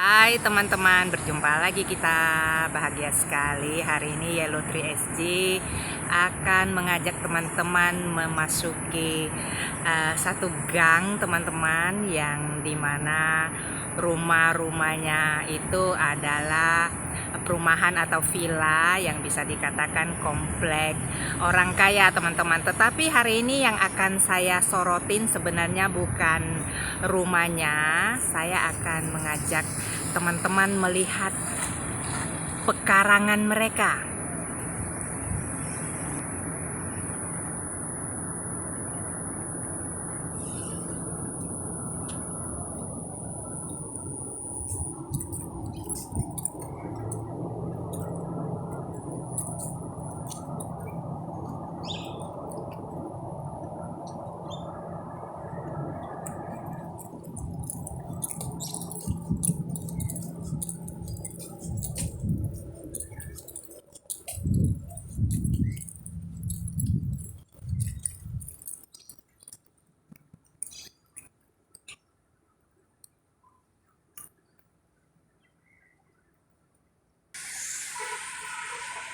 Hai teman-teman, berjumpa lagi kita. Bahagia sekali hari ini Yellow Tree SG akan mengajak teman-teman memasuki satu gang teman-teman yang dimana rumah-rumahnya itu adalah perumahan atau villa yang bisa dikatakan komplek orang kaya teman-teman. Tetapi hari ini yang akan saya sorotin sebenarnya bukan rumahnya. Saya akan mengajak teman-teman melihat pekarangan mereka.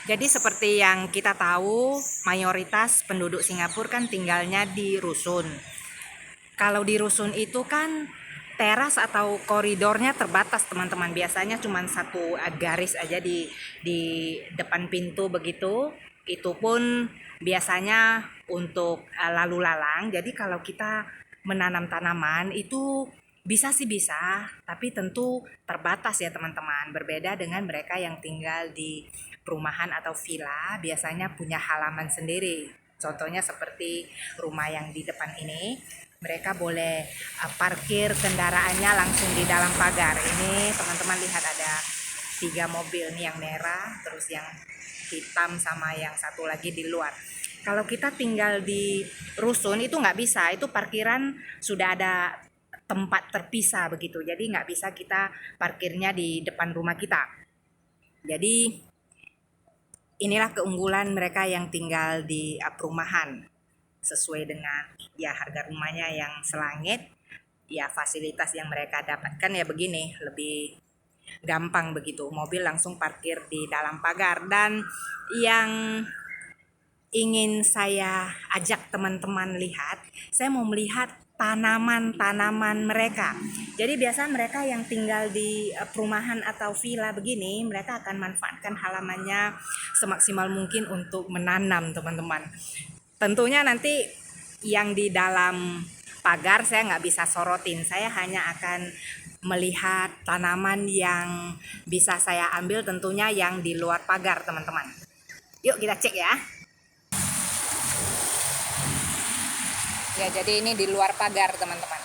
Jadi seperti yang kita tahu, mayoritas penduduk Singapura kan tinggalnya di rusun. Kalau di rusun itu kan teras atau koridornya terbatas teman-teman. Biasanya cuma satu garis aja di depan pintu begitu. Itu pun biasanya untuk lalu lalang. Jadi kalau kita menanam tanaman itu bisa sih bisa, tapi tentu terbatas ya teman-teman. Berbeda dengan mereka yang tinggal di perumahan atau villa, biasanya punya halaman sendiri. Contohnya seperti rumah yang di depan ini, mereka boleh parkir kendaraannya langsung di dalam pagar. Ini teman-teman lihat ada 3 mobil nih, yang merah, terus yang hitam sama yang satu lagi di luar. Kalau kita tinggal di rusun itu nggak bisa, itu parkiran sudah ada tempat terpisah begitu, jadi nggak bisa kita parkirnya di depan rumah kita. Jadi inilah keunggulan mereka yang tinggal di perumahan, sesuai dengan ya harga rumahnya yang selangit, ya fasilitas yang mereka dapatkan ya begini, lebih gampang begitu, mobil langsung parkir di dalam pagar. Dan yang ingin saya ajak teman-teman lihat, saya mau melihat tanaman-tanaman mereka. Jadi biasa mereka yang tinggal di perumahan atau villa begini, mereka akan manfaatkan halamannya semaksimal mungkin untuk menanam teman-teman. Tentunya nanti yang di dalam pagar saya nggak bisa sorotin, saya hanya akan melihat tanaman yang bisa saya ambil, tentunya yang di luar pagar teman-teman. Yuk kita cek ya. Ya, jadi ini di luar pagar teman-teman.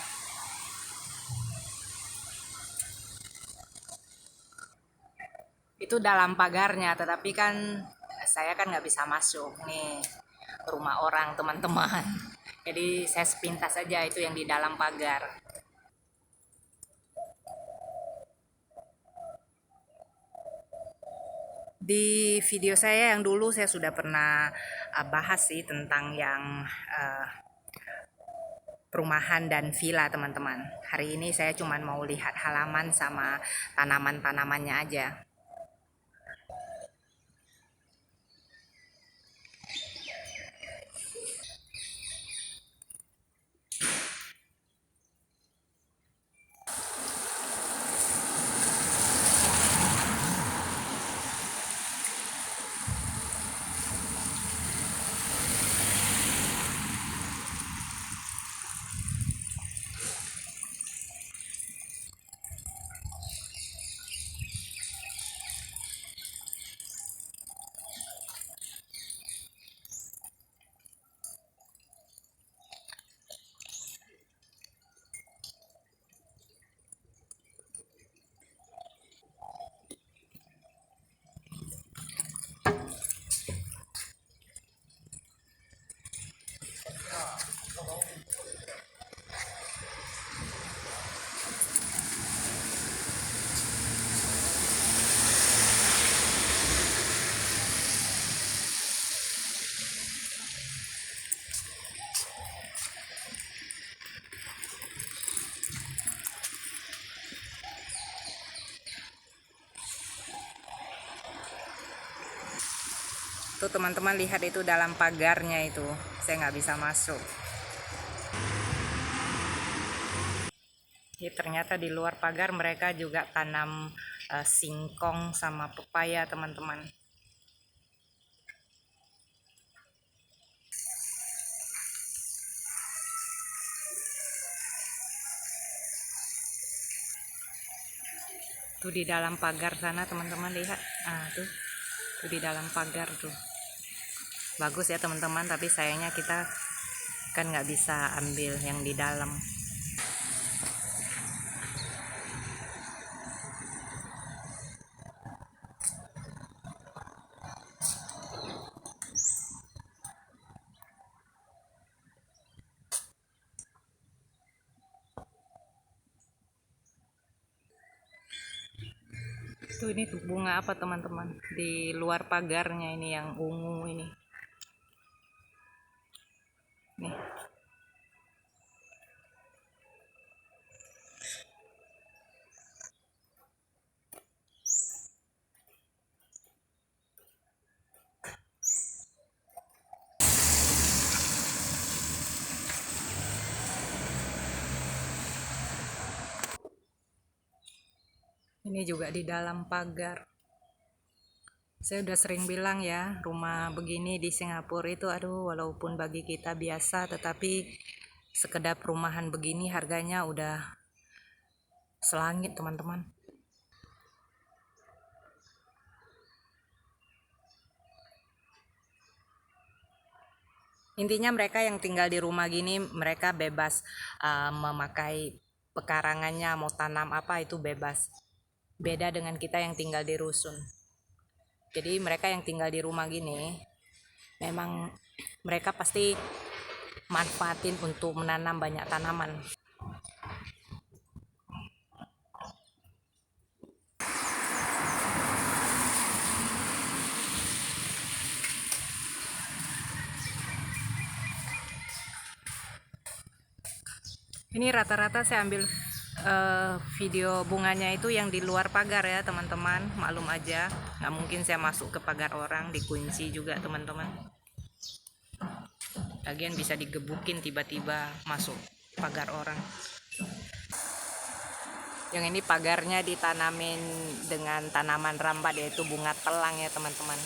Itu dalam pagarnya, tetapi kan saya kan nggak bisa masuk nih rumah orang teman-teman. Jadi saya sepintas saja itu yang di dalam pagar. Di video saya yang dulu saya sudah pernah bahas sih tentang yang perumahan dan villa teman-teman. Hari ini saya cuma mau lihat halaman sama tanaman-tanamannya aja. Tuh teman-teman lihat itu dalam pagarnya itu, saya nggak bisa masuk. Ya, ternyata di luar pagar mereka juga tanam singkong sama pepaya teman-teman. Tuh di dalam pagar sana teman-teman lihat. Tuh di dalam pagar tuh. Bagus ya teman-teman, tapi sayangnya kita kan nggak bisa ambil yang di dalam. Tuh ini tuh bunga apa teman-teman di luar pagarnya ini yang ungu ini. Nih. Ini juga di dalam pagar. Saya udah sering bilang ya, rumah begini di Singapura itu aduh, walaupun bagi kita biasa, tetapi sekedar perumahan begini harganya udah selangit teman-teman. Intinya mereka yang tinggal di rumah gini mereka bebas memakai pekarangannya, mau tanam apa itu bebas. Beda dengan kita yang tinggal di rusun. Jadi mereka yang tinggal di rumah gini memang mereka pasti manfaatin untuk menanam banyak tanaman. Ini rata-rata saya ambil video bunganya itu yang di luar pagar ya teman-teman, maklum aja nggak mungkin saya masuk ke pagar orang, dikunci juga teman-teman. Lagian bisa digebukin tiba-tiba masuk pagar orang. Yang ini pagarnya ditanamin dengan tanaman rambat yaitu bunga telang ya teman-teman,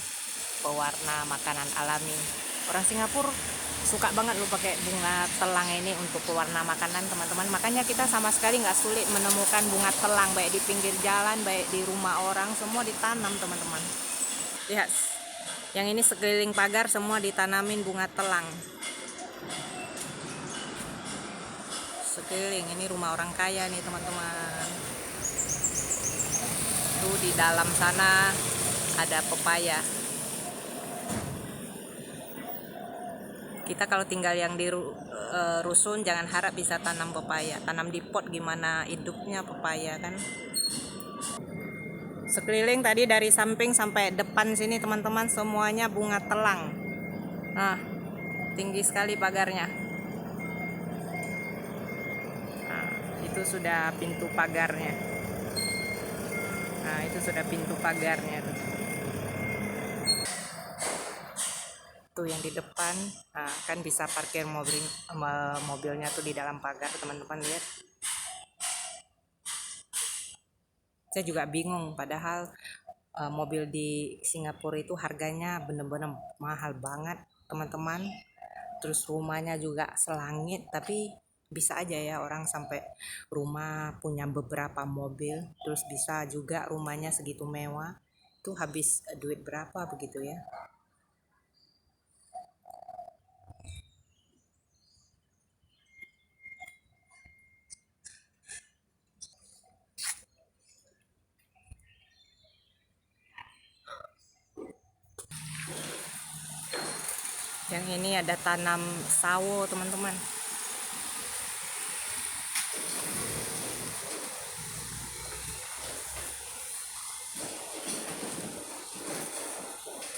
pewarna makanan alami. Orang Singapura suka banget lo pakai bunga telang ini untuk pewarna makanan teman-teman. Makanya kita sama sekali nggak sulit menemukan bunga telang baik di pinggir jalan, baik di rumah orang, semua ditanam teman-teman. Lihat, yang ini sekeliling pagar semua ditanamin bunga telang. Sekeliling, ini rumah orang kaya nih teman-teman. Tuh di dalam sana ada pepaya. Kita kalau tinggal yang di rusun jangan harap bisa tanam pepaya. Tanam di pot gimana hidupnya pepaya kan. Sekeliling tadi dari samping sampai depan sini teman-teman semuanya bunga telang. Nah, tinggi sekali pagarnya. Nah, itu sudah pintu pagarnya. Nah, itu sudah pintu pagarnya. Tuh yang di depan, nah, kan bisa parkir mobilnya tuh di dalam pagar teman-teman lihat. Saya juga bingung padahal mobil di Singapura itu harganya bener-bener mahal banget teman-teman. Terus rumahnya juga selangit, tapi bisa aja ya orang sampai rumah punya beberapa mobil, terus bisa juga rumahnya segitu mewah. Itu habis duit berapa begitu ya. Yang ini ada tanam sawo teman-teman.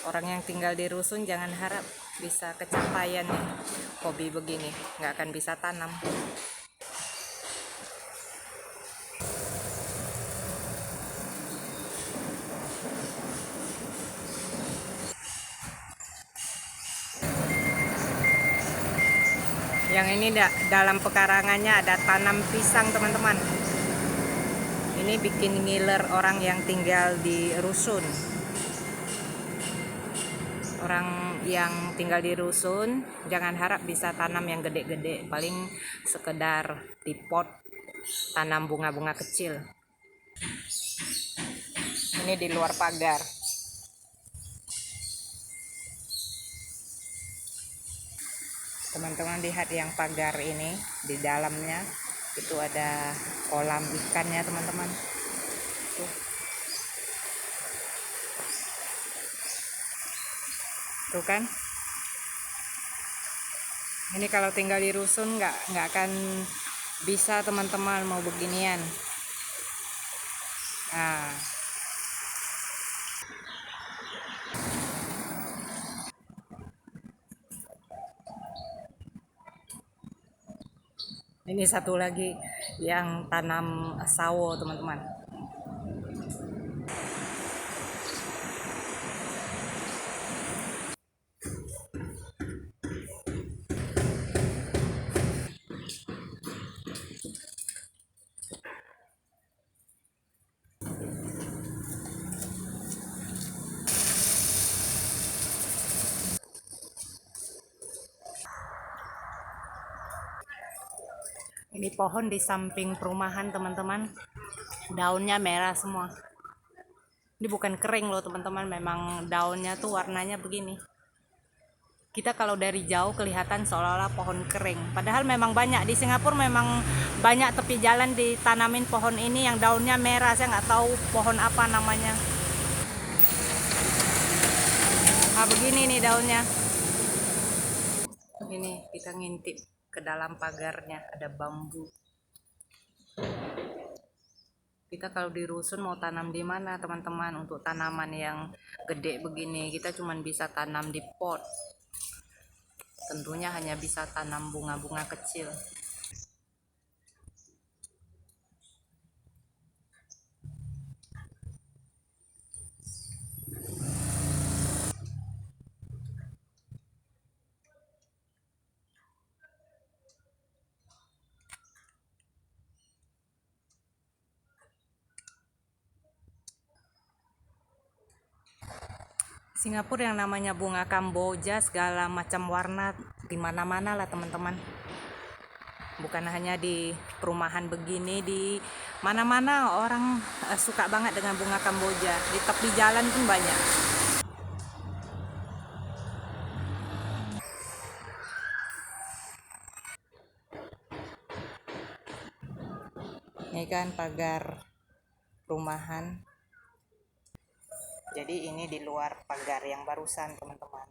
Orang yang tinggal di rusun jangan harap bisa kecapaian nih hobi begini, nggak akan bisa tanam. Yang ini dalam pekarangannya ada tanam pisang teman-teman. Ini bikin ngiler orang yang tinggal di rusun. Orang yang tinggal di rusun jangan harap bisa tanam yang gede-gede, paling sekedar di pot tanam bunga-bunga kecil. Ini di luar pagar. Teman-teman lihat yang pagar ini, di dalamnya itu ada kolam ikannya teman-teman. Tuh. Tuh kan. Ini kalau tinggal di rusun nggak akan bisa teman-teman mau beginian. Nah, ini satu lagi yang tanam sawo teman-teman. Ini pohon di samping perumahan teman-teman, daunnya merah semua. Ini bukan kering loh teman-teman, memang daunnya tuh warnanya begini. Kita kalau dari jauh kelihatan seolah-olah pohon kering, padahal memang banyak di Singapura, memang banyak tepi jalan ditanamin pohon ini yang daunnya merah. Saya nggak tahu pohon apa namanya. Ah, begini nih daunnya. Ini kita ngintip ke dalam pagarnya, ada bambu. Kita kalau di rusun mau tanam di mana teman-teman? Untuk tanaman yang gede begini kita cuma bisa tanam di pot. Tentunya hanya bisa tanam bunga-bunga kecil. Singapura yang namanya bunga kamboja segala macam warna di mana-mana lah teman-teman. Bukan hanya di perumahan begini, di mana-mana orang suka banget dengan bunga kamboja. Di tepi jalan pun banyak. Ini kan pagar perumahan. Jadi ini di luar pagar yang barusan teman-teman.